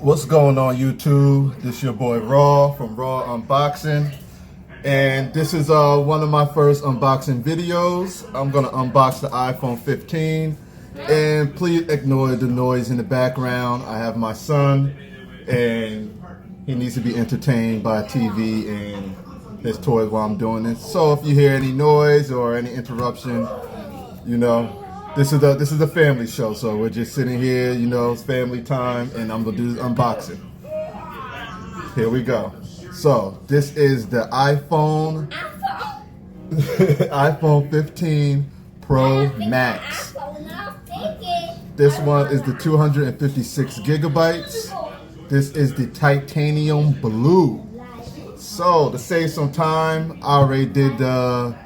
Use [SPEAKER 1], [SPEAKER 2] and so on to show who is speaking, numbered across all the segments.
[SPEAKER 1] What's going on YouTube? This your boy Raw from Raw Unboxing, and this is one of my first unboxing videos. I'm gonna unbox the iPhone 15, and please ignore the noise in the background. I have my son, and he needs to be entertained by TV and his toys while I'm doing this. So if you hear any noise or any interruption, you know, this is a family show, so we're just sitting here, you know, it's family time, and I'm gonna do this unboxing. Here we go. So this is the iPhone 15 Pro Max. This one is the 256 gigabytes. This is the titanium blue. So to save some time, I already did the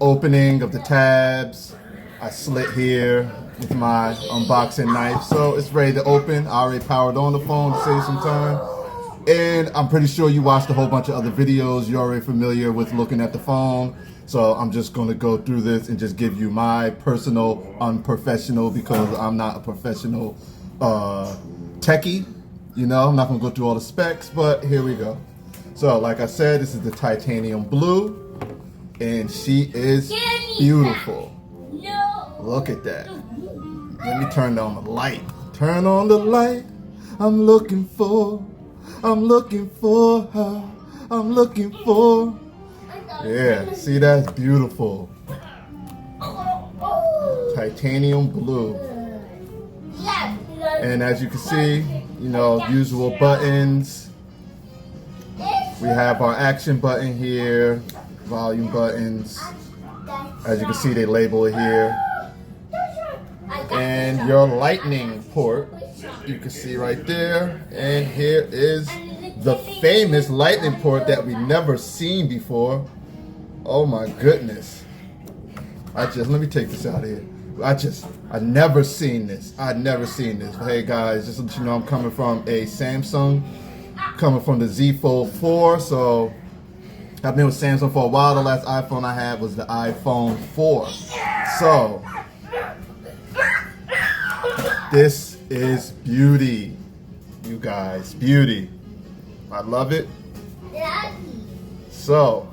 [SPEAKER 1] opening of the tabs. I slit here with my unboxing knife, so it's ready to open. I already powered on the phone to save some time. And I'm pretty sure you watched a whole bunch of other videos. You're already familiar with looking at the phone. So I'm just going to go through this and just give you my personal unprofessional, because I'm not a professional techie. You know, I'm not going to go through all the specs, but here we go. So like I said, this is the titanium blue, and she is beautiful. Look at that. Let me turn on the light. Turn on the light. I'm looking for her. I'm looking for. Yeah, see, that's beautiful. Titanium blue. And as you can see, you know, usual buttons. We have our action button here, volume buttons. As you can see, they label it here. And your lightning port, you can see right there. And here is the famous lightning port that we never seen before. Oh my goodness. Let me take this out of here. I never seen this. I'd never seen this. Hey guys, just to let you know, I'm coming from a Samsung, coming from the Z Fold 4. So I've been with Samsung for a while. The last iPhone I had was the iPhone 4. So this is beauty, you guys, beauty. I love it. So,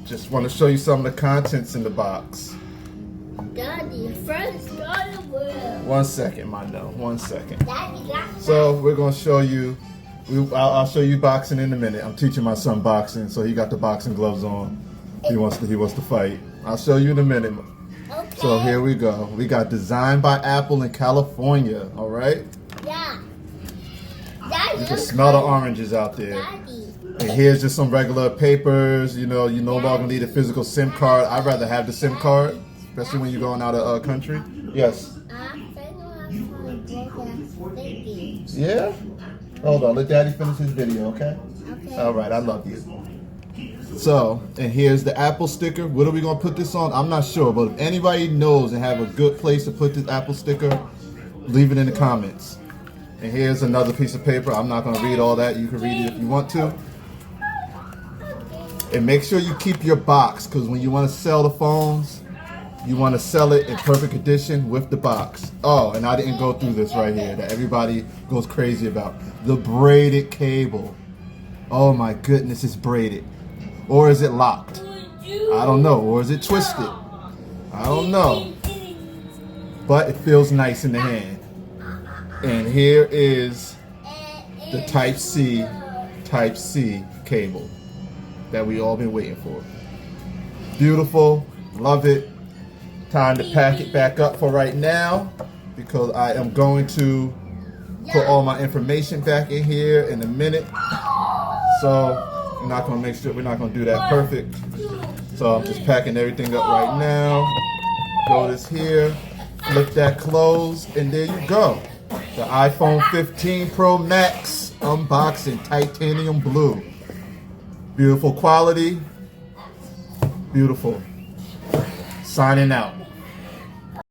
[SPEAKER 1] just want to show you some of the contents in the box.
[SPEAKER 2] Daddy, first start the world.
[SPEAKER 1] 1 second, Mondo, 1 second. So we're gonna show you. I'll show you boxing in a minute. I'm teaching my son boxing, so he got the boxing gloves on. He wants to fight. I'll show you in a minute.
[SPEAKER 2] Okay.
[SPEAKER 1] So here we go. We got designed by Apple in California. All right.
[SPEAKER 2] Yeah. Daddy,
[SPEAKER 1] You can smell the oranges out there.
[SPEAKER 2] Daddy.
[SPEAKER 1] And here's just some regular papers. You know, you no longer need a physical SIM card. I'd rather have the SIM card, especially when you're going out of country. Yes. Yeah. Hold on. Let Daddy finish his video, okay?
[SPEAKER 2] Okay.
[SPEAKER 1] All right. I love you. So, and here's the Apple sticker. What are we gonna put this on? I'm not sure, but if anybody knows and have a good place to put this Apple sticker, leave it in the comments. And here's another piece of paper. I'm not gonna read all that. You can read it if you want to. And make sure you keep your box, because when you want to sell the phones, you want to sell it in perfect condition with the box. Oh, and I didn't go through this right here that everybody goes crazy about. The braided cable. Oh my goodness, it's braided. Or is it locked? I don't know. Or is it twisted? I don't know. But it feels nice in the hand. And here is the Type-C cable that we all been waiting for. Beautiful. Love it. Time to pack it back up for right now, because I am going to put all my information back in here in a minute. So we're not going to do that perfect. So I'm just packing everything up right now. Throw this here, flip that closed, and there you go. The iPhone 15 Pro Max unboxing, titanium blue. Beautiful quality. Beautiful. Signing out.